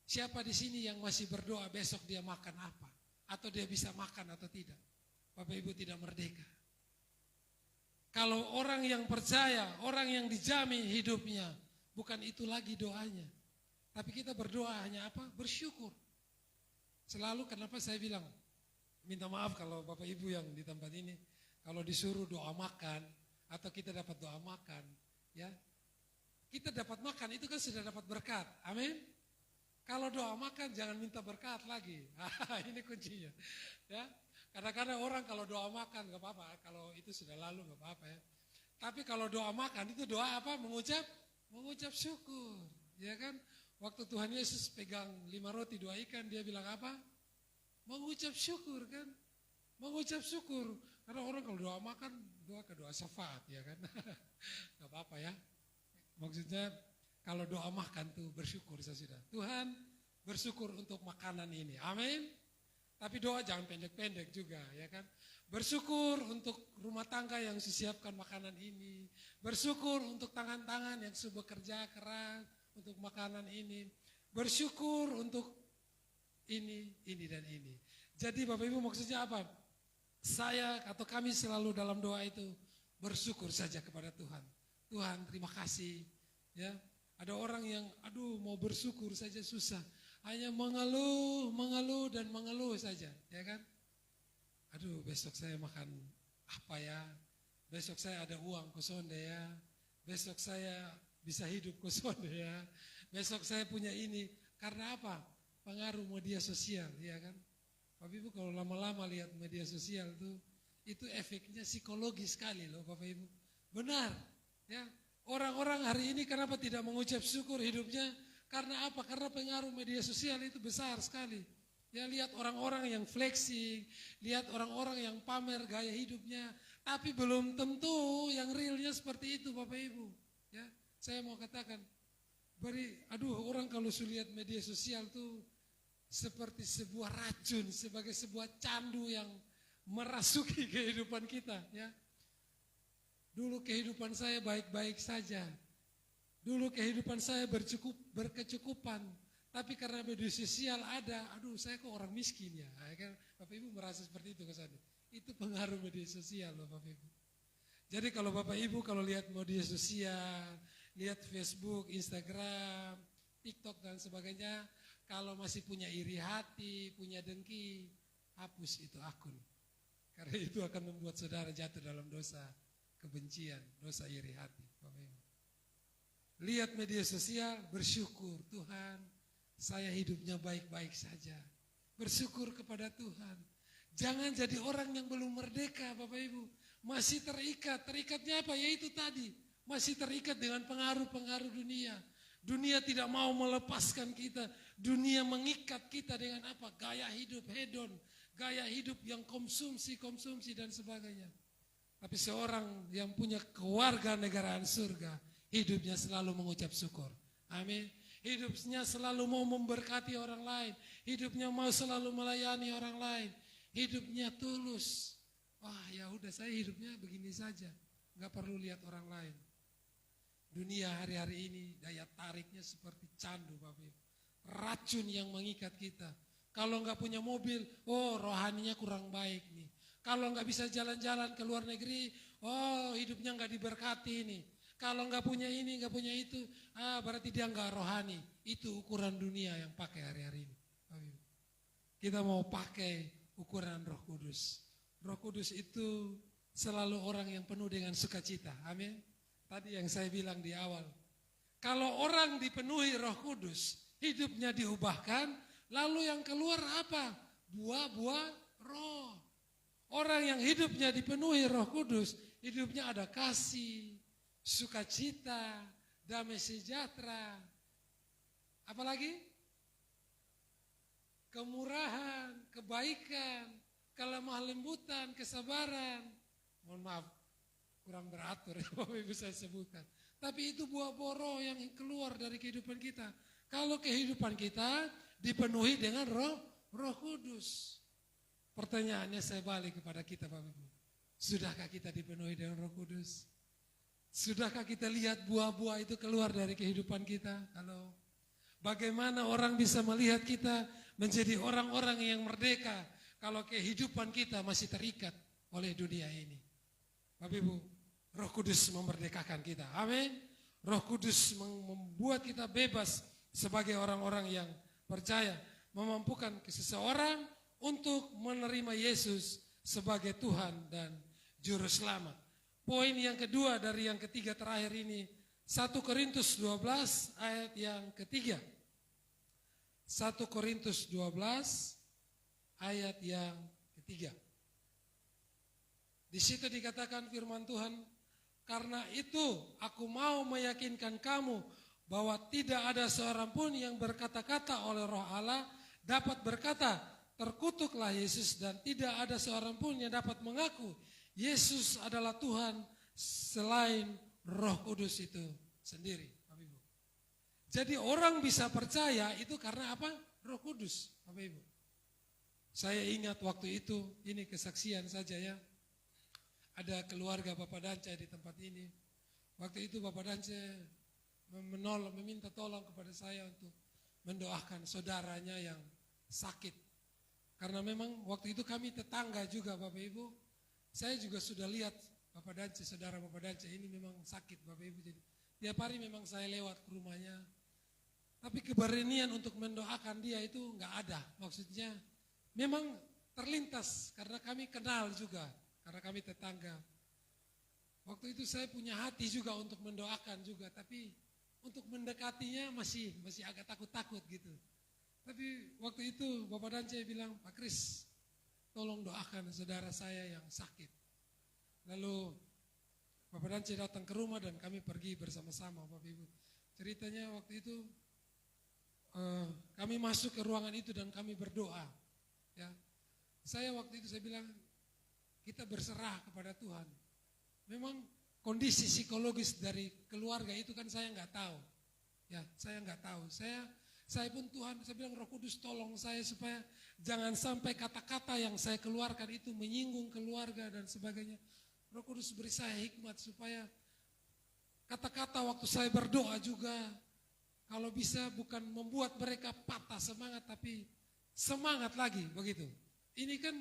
Siapa di sini yang masih berdoa besok dia makan apa? Atau dia bisa makan atau tidak? Bapak Ibu tidak merdeka. Kalau orang yang percaya, orang yang dijamin hidupnya, bukan itu lagi doanya. Tapi kita berdoa hanya apa? Bersyukur. Selalu kenapa saya bilang, minta maaf kalau Bapak Ibu yang di tempat ini, kalau disuruh doa makan, atau kita dapat doa makan, ya, kita dapat makan itu kan sudah dapat berkat, amin. Kalau doa makan jangan minta berkat lagi, ini kuncinya. Ya, kadang-kadang orang kalau doa makan nggak apa-apa, kalau itu sudah lalu nggak apa-apa ya. Tapi kalau doa makan itu doa apa? Mengucap syukur, ya kan? Waktu Tuhan Yesus pegang 5 roti 2 ikan, dia bilang apa? Mengucap syukur kan? Mengucap syukur. Karena orang kalau doa makan, doa syafaat, ya kan? Gak apa-apa ya. Maksudnya kalau doa makan tuh bersyukur sudah. Tuhan bersyukur untuk makanan ini. Amin. Tapi doa jangan pendek-pendek juga, ya kan? Bersyukur untuk rumah tangga yang disiapkan makanan ini. Bersyukur untuk tangan-tangan yang sudah bekerja keras untuk makanan ini. Bersyukur untuk ini dan ini. Jadi Bapak Ibu maksudnya apa? Saya atau kami selalu dalam doa itu bersyukur saja kepada Tuhan. Tuhan terima kasih. Ya, ada orang yang mau bersyukur saja susah. Hanya mengeluh dan mengeluh saja, ya kan? Besok saya makan apa ya? Besok saya ada uang kosong deh ya. Besok saya bisa hidup kosong deh ya. Besok saya punya ini. Karena apa? Pengaruh media sosial, ya kan? Bapak Ibu kalau lama-lama lihat media sosial itu efeknya psikologis sekali loh Bapak Ibu. Benar, ya. Orang-orang hari ini kenapa tidak mengucap syukur hidupnya? Karena apa? Karena pengaruh media sosial itu besar sekali. Ya, lihat orang-orang yang flexing, lihat orang-orang yang pamer gaya hidupnya, tapi belum tentu yang realnya seperti itu Bapak Ibu. Ya, saya mau katakan Orang kalau lihat media sosial tuh seperti sebuah racun, sebagai sebuah candu yang merasuki kehidupan kita, ya. Dulu kehidupan saya baik-baik saja. Dulu kehidupan saya berkecukupan. Tapi karena media sosial ada, saya kok orang miskin ya. Kan Bapak Ibu merasa seperti itu kesannya. Itu pengaruh media sosial loh Bapak Ibu. Jadi kalau Bapak Ibu kalau lihat media sosial, lihat Facebook, Instagram, TikTok dan sebagainya, kalau masih punya iri hati, punya dengki, hapus itu akun. Karena itu akan membuat saudara jatuh dalam dosa kebencian, dosa iri hati. Bapak Ibu. Lihat media sosial, bersyukur, Tuhan, saya hidupnya baik-baik saja. Bersyukur kepada Tuhan. Jangan jadi orang yang belum merdeka, Bapak Ibu. Masih terikat. Terikatnya apa? Yaitu tadi. Masih terikat dengan pengaruh-pengaruh dunia. Dunia tidak mau melepaskan kita. Dunia mengikat kita dengan apa? Gaya hidup hedon. Gaya hidup yang konsumsi dan sebagainya. Tapi seorang yang punya kewarganegaraan surga, hidupnya selalu mengucap syukur. Amin. Hidupnya selalu mau memberkati orang lain. Hidupnya mau selalu melayani orang lain. Hidupnya tulus. Wah ya udah saya hidupnya begini saja. Gak perlu lihat orang lain. Dunia hari-hari ini daya tariknya seperti candu Bapak Ibu. Racun yang mengikat kita. Kalau gak punya mobil, rohaninya kurang baik nih. Kalau gak bisa jalan-jalan ke luar negeri, hidupnya gak diberkati nih. Kalau gak punya ini, gak punya itu, berarti dia gak rohani. Itu ukuran dunia yang pakai hari-hari ini. Kita mau pakai ukuran Roh Kudus. Roh Kudus itu selalu orang yang penuh dengan sukacita. Amin. Tadi yang saya bilang di awal. Kalau orang dipenuhi Roh Kudus, hidupnya diubahkan, lalu yang keluar apa? Buah-buah roh. Orang yang hidupnya dipenuhi Roh Kudus, hidupnya ada kasih, sukacita, damai sejahtera. Apalagi? Kemurahan, kebaikan, kelemah lembutan, kesabaran. Mohon maaf, kurang beratur ya Bapak Ibu saya sebutkan. Tapi itu buah-buah roh yang keluar dari kehidupan kita. Kalau kehidupan kita dipenuhi dengan Roh Kudus. Pertanyaannya saya balik kepada kita Bapak Ibu. Sudahkah kita dipenuhi dengan Roh Kudus? Sudahkah kita lihat buah-buah itu keluar dari kehidupan kita? Halo. Bagaimana orang bisa melihat kita menjadi orang-orang yang merdeka kalau kehidupan kita masih terikat oleh dunia ini? Bapak Ibu, Roh Kudus memerdekakan kita. Amin. Roh Kudus membuat kita bebas sebagai orang-orang yang percaya, memampukan seseorang untuk menerima Yesus sebagai Tuhan dan Juru Selamat. Poin yang kedua dari yang ketiga terakhir ini, 1 Korintus 12 ayat yang ketiga. 1 Korintus 12 ayat yang ketiga. Di situ dikatakan firman Tuhan, karena itu aku mau meyakinkan kamu bahwa tidak ada seorang pun yang berkata-kata oleh Roh Allah dapat berkata, terkutuklah Yesus, dan tidak ada seorang pun yang dapat mengaku Yesus adalah Tuhan selain Roh Kudus itu sendiri. Jadi orang bisa percaya itu karena apa? Roh Kudus, Bapak Ibu. Saya ingat waktu itu, ini kesaksian saja ya. Ada keluarga Bapak Dance di tempat ini. Waktu itu Bapak Dance meminta tolong kepada saya untuk mendoakan saudaranya yang sakit. Karena memang waktu itu kami tetangga juga Bapak Ibu. Saya juga sudah lihat Bapak Dance, saudara Bapak Dance ini memang sakit Bapak Ibu. Jadi tiap hari memang saya lewat ke rumahnya. Tapi keberanian untuk mendoakan dia itu enggak ada. Maksudnya memang terlintas karena kami kenal juga. Karena kami tetangga. Waktu itu saya punya hati juga untuk mendoakan juga. Tapi untuk mendekatinya masih agak takut-takut gitu. Tapi waktu itu Bapak Dance bilang, Pak Kris, tolong doakan saudara saya yang sakit. Lalu Bapak Dance datang ke rumah dan kami pergi bersama-sama Bapak Ibu. Ceritanya waktu itu kami masuk ke ruangan itu dan kami berdoa. Ya, saya waktu itu saya bilang kita berserah kepada Tuhan. Memang kondisi psikologis dari keluarga itu kan saya nggak tahu. Ya, saya nggak tahu. Saya pun Tuhan, saya bilang Roh Kudus tolong saya supaya jangan sampai kata-kata yang saya keluarkan itu menyinggung keluarga dan sebagainya. Roh Kudus beri saya hikmat supaya kata-kata waktu saya berdoa juga, kalau bisa bukan membuat mereka patah semangat, tapi semangat lagi begitu. Ini kan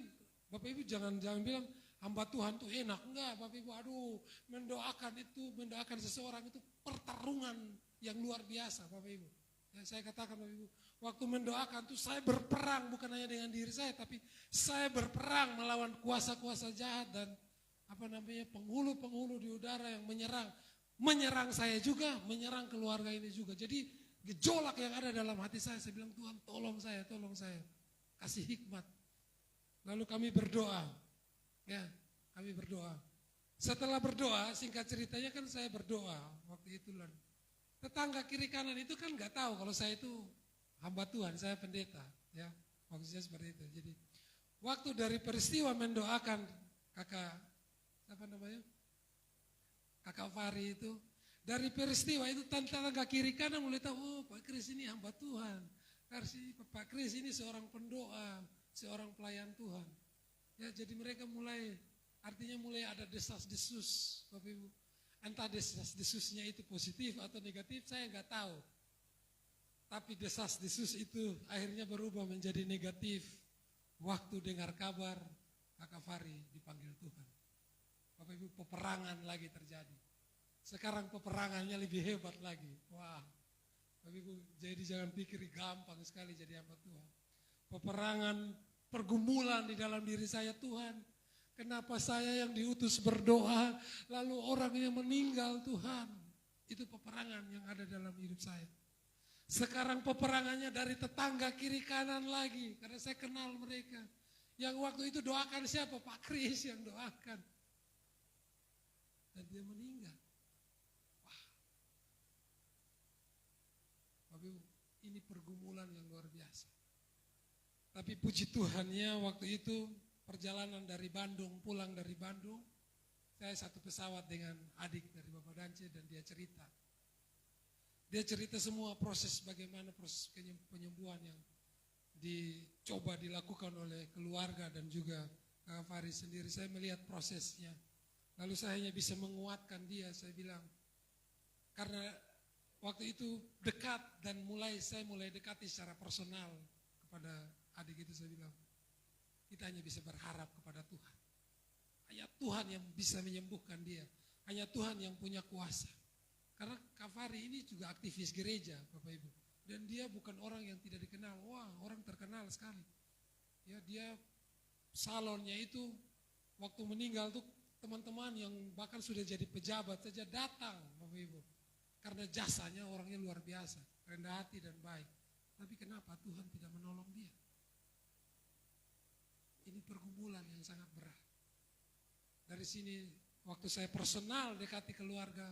Bapak Ibu jangan bilang hamba Tuhan tuh enak. Enggak Bapak Ibu, aduh mendoakan seseorang itu pertarungan yang luar biasa Bapak Ibu. Ya, saya katakan Bapak Ibu, waktu mendoakan tuh saya berperang bukan hanya dengan diri saya, tapi saya berperang melawan kuasa-kuasa jahat dan penghulu-penghulu di udara yang menyerang saya juga, menyerang keluarga ini juga. Jadi gejolak yang ada dalam hati saya bilang Tuhan tolong saya, kasih hikmat. Lalu kami berdoa, ya kami berdoa. Setelah berdoa, singkat ceritanya kan saya berdoa waktu itu. Tetangga kiri kanan itu kan nggak tahu kalau saya itu hamba Tuhan, saya pendeta, ya maksudnya seperti itu. Jadi waktu dari peristiwa mendoakan kakak Fari itu, dari peristiwa itu tetangga kiri kanan mulai tahu, oh Pak Kris ini hamba Tuhan, Pak Kris ini seorang pendoa, seorang pelayan Tuhan. Ya jadi mereka mulai ada desas-desus, Bapak Ibu. Entah desas-desusnya itu positif atau negatif, saya nggak tahu. Tapi desas-desus itu akhirnya berubah menjadi negatif. Waktu dengar kabar kakak Fari dipanggil Tuhan. Bapak Ibu, peperangan lagi terjadi. Sekarang peperangannya lebih hebat lagi. Wah, Bapak Ibu, jadi jangan pikir gampang sekali jadi hamba Tuhan. Peperangan, pergumulan di dalam diri saya, Tuhan. Kenapa saya yang diutus berdoa, lalu orang yang meninggal, Tuhan. Itu peperangan yang ada dalam hidup saya. Sekarang peperangannya dari tetangga kiri kanan lagi, karena saya kenal mereka. Yang waktu itu doakan siapa? Pak Kris yang doakan. Dan dia meninggal. Wah. Bapak, ini pergumulan yang luar biasa. Tapi puji Tuhannya waktu itu perjalanan dari Bandung, pulang dari Bandung, saya satu pesawat dengan adik dari Bapak Dance dan dia cerita. Dia cerita semua bagaimana proses penyembuhan yang dicoba dilakukan oleh keluarga dan juga Kak Fari sendiri. Saya melihat prosesnya. Lalu saya hanya bisa menguatkan dia, saya bilang, karena waktu itu dekat dan saya mulai dekati secara personal kepada adik itu, saya bilang, kita hanya bisa berharap kepada Tuhan. Hanya Tuhan yang bisa menyembuhkan dia. Hanya Tuhan yang punya kuasa. Karena Kak Fari ini juga aktivis gereja, Bapak Ibu. Dan dia bukan orang yang tidak dikenal. Wah, orang terkenal sekali. Ya, dia salonnya itu waktu meninggal tuh teman-teman yang bahkan sudah jadi pejabat saja datang, Bapak Ibu. Karena jasanya orangnya luar biasa, rendah hati dan baik. Tapi kenapa Tuhan tidak menolong dia? Ini pergumulan yang sangat berat. Dari sini waktu saya personal dekati keluarga,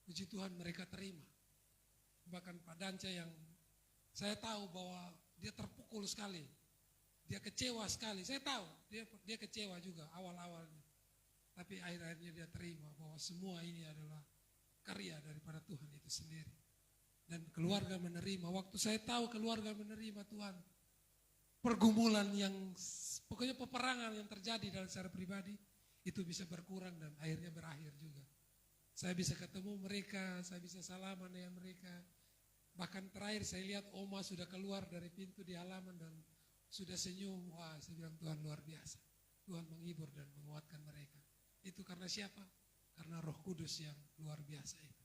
puji Tuhan mereka terima. Bahkan Pak Danca yang saya tahu bahwa dia terpukul sekali. Dia kecewa sekali. Saya tahu dia kecewa juga awal-awalnya. Tapi akhir-akhirnya dia terima bahwa semua ini adalah karya daripada Tuhan itu sendiri. Dan keluarga menerima. Waktu saya tahu keluarga menerima Tuhan, pergumulan yang pokoknya peperangan yang terjadi dalam secara pribadi itu bisa berkurang dan akhirnya berakhir juga. Saya bisa ketemu mereka, saya bisa salaman dengan mereka. Bahkan terakhir saya lihat Oma sudah keluar dari pintu di halaman dan sudah senyum. Wah, saya bilang Tuhan luar biasa. Tuhan menghibur dan menguatkan mereka. Itu karena siapa? Karena Roh Kudus yang luar biasa itu.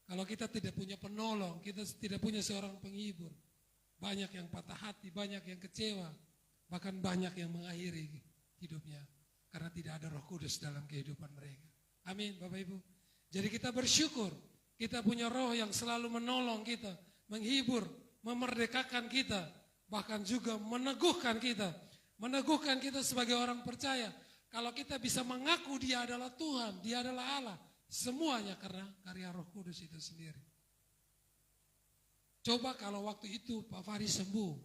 Kalau kita tidak punya penolong, kita tidak punya seorang penghibur, banyak yang patah hati, banyak yang kecewa, bahkan banyak yang mengakhiri hidupnya karena tidak ada Roh Kudus dalam kehidupan mereka. Amin, Bapak Ibu. Jadi kita bersyukur, kita punya Roh yang selalu menolong kita, menghibur, memerdekakan kita, bahkan juga meneguhkan kita sebagai orang percaya. Kalau kita bisa mengaku dia adalah Tuhan, dia adalah Allah, semuanya karena karya Roh Kudus itu sendiri. Coba kalau waktu itu Pak Fari sembuh,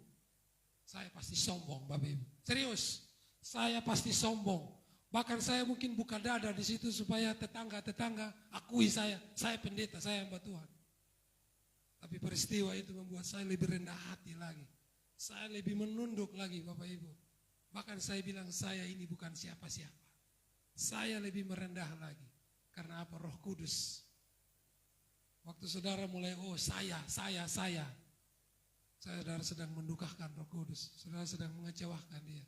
saya pasti sombong, Bapak Ibu. Serius, saya pasti sombong. Bahkan saya mungkin buka dada di situ supaya tetangga-tetangga akui saya pendeta, saya hamba Tuhan. Tapi peristiwa itu membuat saya lebih rendah hati lagi. Saya lebih menunduk lagi Bapak Ibu. Bahkan saya bilang saya ini bukan siapa-siapa. Saya lebih merendah lagi. Karena apa? Roh Kudus. Waktu saudara mulai, oh saya. Saudara sedang mendukakan Roh Kudus. Saudara sedang mengecewakan dia.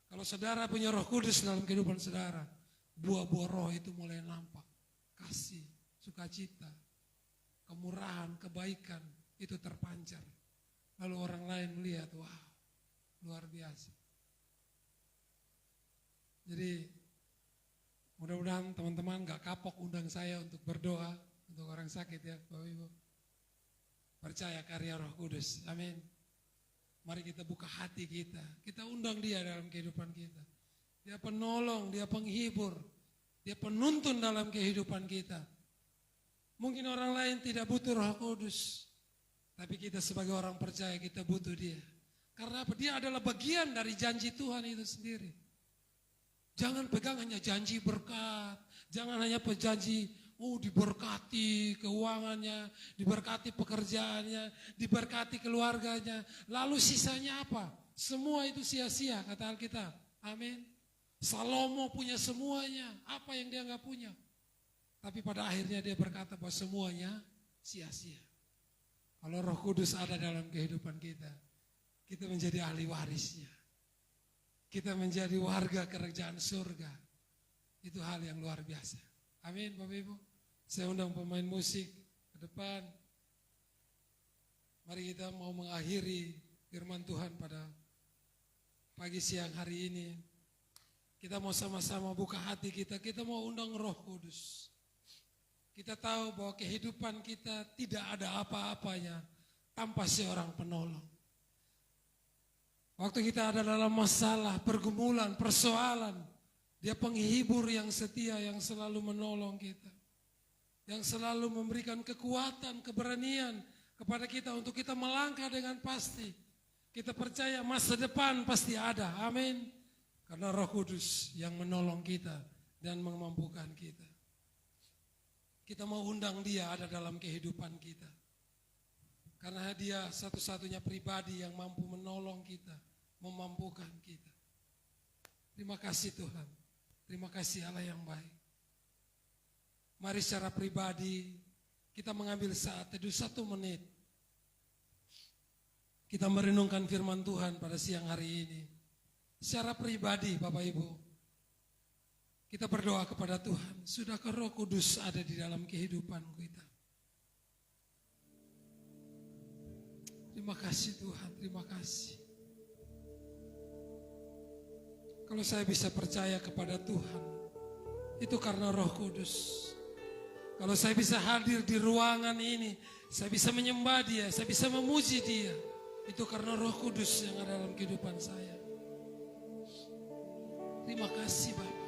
Kalau saudara punya Roh Kudus dalam kehidupan saudara, buah-buah roh itu mulai nampak. Kasih, sukacita, kemurahan, kebaikan itu terpancar. Lalu orang lain melihat, wow, luar biasa. Jadi mudah-mudahan teman-teman gak kapok undang saya untuk berdoa untuk orang sakit ya Bapak Ibu. Percaya karya Roh Kudus, amin. Mari kita buka hati kita, kita undang dia dalam kehidupan kita. Dia penolong, dia penghibur, dia penuntun dalam kehidupan kita. Mungkin orang lain tidak butuh Roh Kudus, tapi kita sebagai orang percaya kita butuh dia. Karena apa? Dia adalah bagian dari janji Tuhan itu sendiri. Jangan pegang hanya janji berkat, jangan hanya janji diberkati keuangannya, diberkati pekerjaannya, diberkati keluarganya. Lalu sisanya apa? Semua itu sia-sia kata Alkitab. Amin. Salomo punya semuanya, apa yang dia nggak punya? Tapi pada akhirnya dia berkata bahwa semuanya sia-sia. Kalau Roh Kudus ada dalam kehidupan kita, kita menjadi ahli warisnya. Kita menjadi warga kerajaan surga. Itu hal yang luar biasa. Amin Bapak Ibu. Saya undang pemain musik ke depan. Mari kita mau mengakhiri firman Tuhan pada pagi siang hari ini. Kita mau sama-sama buka hati kita mau undang Roh Kudus. Kita tahu bahwa kehidupan kita tidak ada apa-apanya tanpa seorang penolong. Waktu kita ada dalam masalah, pergumulan, persoalan, dia penghibur yang setia yang selalu menolong kita. Yang selalu memberikan kekuatan, keberanian kepada kita untuk kita melangkah dengan pasti. Kita percaya masa depan pasti ada, amin. Karena Roh Kudus yang menolong kita dan memampukan kita. Kita mau undang dia ada dalam kehidupan kita. Karena dia satu-satunya pribadi yang mampu menolong kita, memampukan kita. Terima kasih Tuhan. Terima kasih Allah yang baik. Mari secara pribadi kita mengambil saat teduh 1 menit. Kita merenungkan firman Tuhan pada siang hari ini. Secara pribadi Bapak Ibu, kita berdoa kepada Tuhan. Sudahkah Roh Kudus ada di dalam kehidupan kita? Terima kasih Tuhan, terima kasih. Kalau saya bisa percaya kepada Tuhan, itu karena Roh Kudus. Kalau saya bisa hadir di ruangan ini, saya bisa menyembah dia, saya bisa memuji dia, itu karena Roh Kudus yang ada dalam kehidupan saya. Terima kasih Bapak.